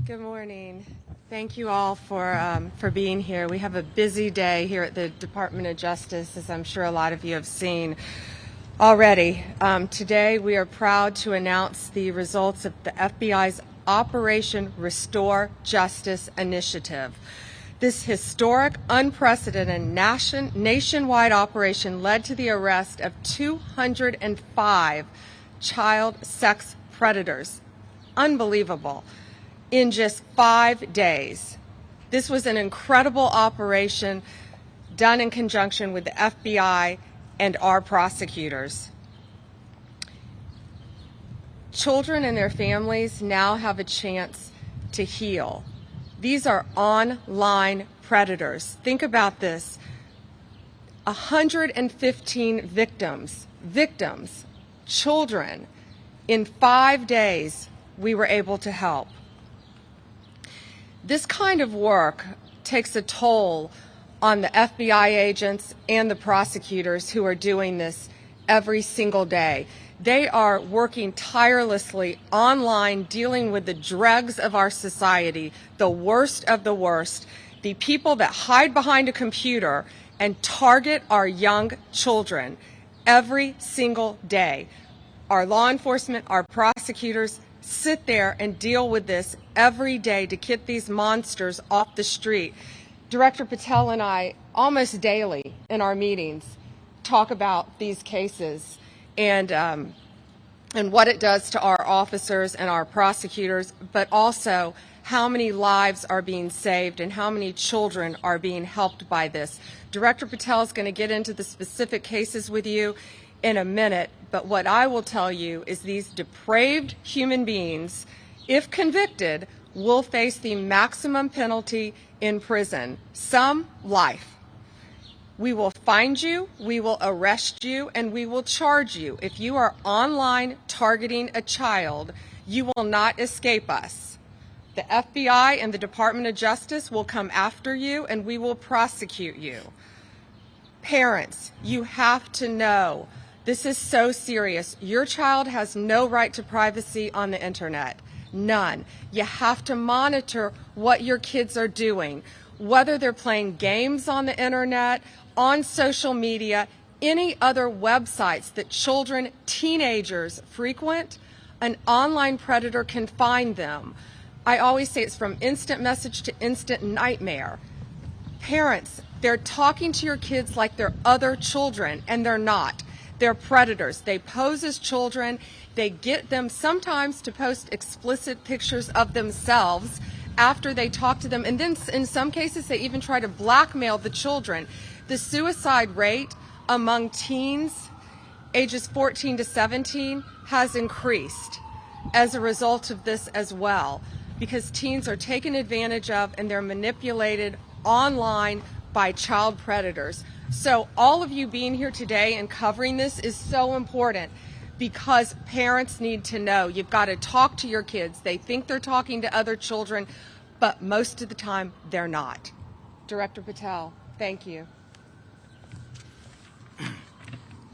Good morning. Thank you all for being here. We have a busy day here at the Department of Justice, as I'm sure a lot of you have seen already. Today we are proud to announce the results of the FBI's Operation Restore Justice initiative. This historic, unprecedented nationwide operation led to the arrest of 205 child sex predators. Unbelievable. In just 5 days. This was an incredible operation done in conjunction with the FBI and our prosecutors. Children and their families now have a chance to heal. These are online predators. Think about this. 115 victims, children. In 5 days, we were able to help. This kind of work takes a toll on the FBI agents and the prosecutors who are doing this every single day. They are working tirelessly online, dealing with the dregs of our society, the worst of the worst, the people that hide behind a computer and target our young children every single day. Our law enforcement, our prosecutors, sit there and deal with this every day to get these monsters off the street. Director Patel and I, almost daily in our meetings, talk about these cases and what it does to our officers and our prosecutors, but also how many lives are being saved and how many children are being helped by this. Director Patel is going to get into the specific cases with you in a minute, but what I will tell you is these depraved human beings, if convicted, will face the maximum penalty in prison, some life. We will find you, we will arrest you, and we will charge you. If you are online targeting a child, you will not escape us. The FBI and the Department of Justice will come after you, and we will prosecute you. Parents, you have to know, this is so serious. Your child has no right to privacy on the internet. None. You have to monitor what your kids are doing, whether they're playing games on the internet, on social media, any other websites that children, teenagers frequent, an online predator can find them. I always say it's from instant message to instant nightmare. Parents, they're talking to your kids like they're other children, and they're not. They're predators. They pose as children. They get them sometimes to post explicit pictures of themselves after they talk to them. And then in some cases, they even try to blackmail the children. The suicide rate among teens ages 14 to 17 has increased as a result of this as well, because teens are taken advantage of and they're manipulated online by child predators. So all of you being here today and covering this is so important because parents need to know. You've got to talk to your kids. They think they're talking to other children, but most of the time they're not. Director Patel, thank you.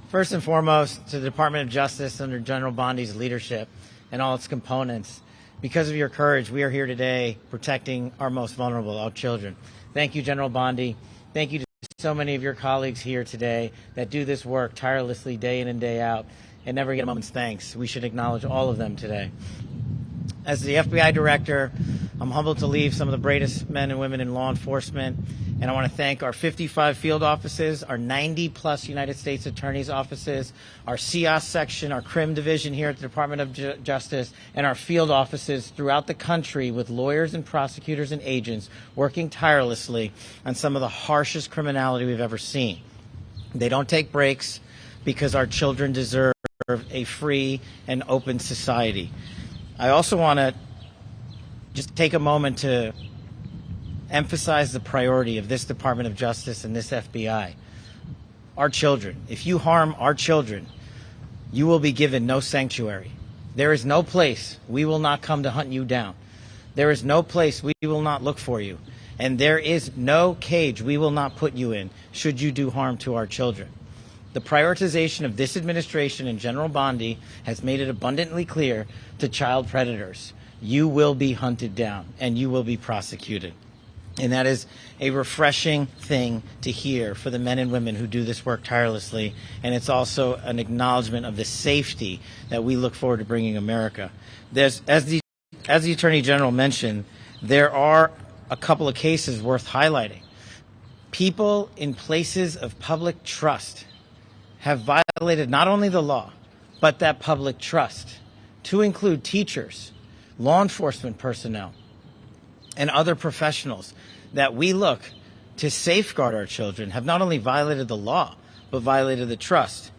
First and foremost, to the Department of Justice under General Bondi's leadership and all its components, because of your courage, we are here today protecting our most vulnerable, our children. Thank you, General Bondi. Thank you to so many of your colleagues here today that do this work tirelessly day in and day out and never get a moment's thanks. We should acknowledge all of them today. As the FBI director, I'm humbled to lead some of the bravest men and women in law enforcement, and I want to thank our 55 field offices, our 90-plus United States Attorney's offices, our CIOS section, our CRIM division here at the Department of Justice, and our field offices throughout the country with lawyers and prosecutors and agents working tirelessly on some of the harshest criminality we've ever seen. They don't take breaks because our children deserve a free and open society. I also want to just take a moment to emphasize the priority of this Department of Justice and this FBI. Our children. If you harm our children, you will be given no sanctuary. There is no place we will not come to hunt you down. There is no place we will not look for you. And there is no cage we will not put you in should you do harm to our children. The prioritization of this administration and General Bondi has made it abundantly clear to child predators you will be hunted down and you will be prosecuted. And that is a refreshing thing to hear for the men and women who do this work tirelessly. And it's also an acknowledgement of the safety that we look forward to bringing America. As the Attorney General mentioned, there are a couple of cases worth highlighting. People in places of public trust have violated not only the law, but that public trust, to include teachers, law enforcement personnel, and other professionals that we look to safeguard our children have not only violated the law, but violated the trust.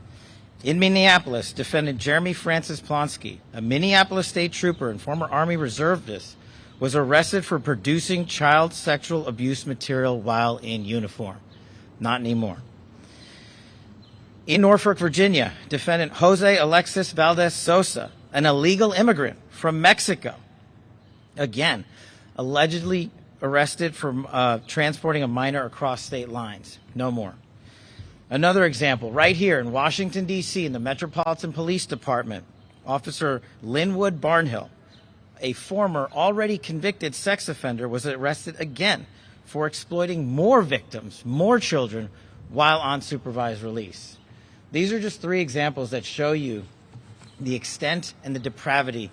In Minneapolis, defendant Jeremy Francis Plonsky, a Minneapolis state trooper and former Army reservist, was arrested for producing child sexual abuse material while in uniform. Not anymore. In Norfolk, Virginia, defendant Jose Alexis Valdez Sosa, an illegal immigrant from Mexico, again, allegedly arrested for transporting a minor across state lines. No more. Another example, right here in Washington, D.C., in the Metropolitan Police Department, Officer Linwood Barnhill, a former already convicted sex offender, was arrested again for exploiting more victims, more children, while on supervised release. These are just three examples that show you the extent and the depravity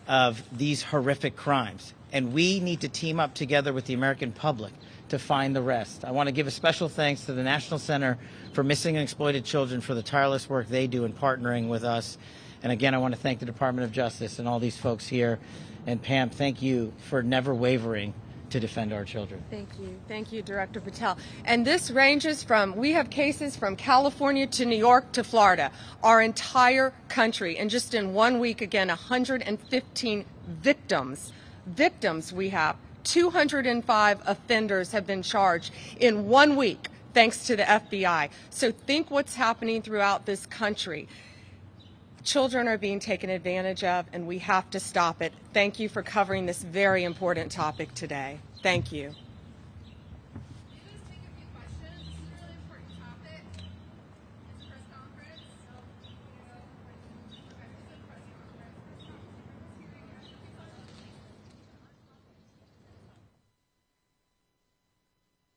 of these horrific crimes. And we need to team up together with the American public to find the rest. I want to give a special thanks to the National Center for Missing and Exploited Children for the tireless work they do in partnering with us. And again, I want to thank the Department of Justice and all these folks here. And Pam, thank you for never wavering to defend our children. Thank you. Thank you, Director Patel. And this ranges from, we have cases from California to New York to Florida, our entire country. And just in 1 week, again, 115 victims we have. 205 offenders have been charged in 1 week, thanks to the FBI. So think what's happening throughout this country. Children are being taken advantage of, and we have to stop it. Thank you for covering this very important topic today. Thank you.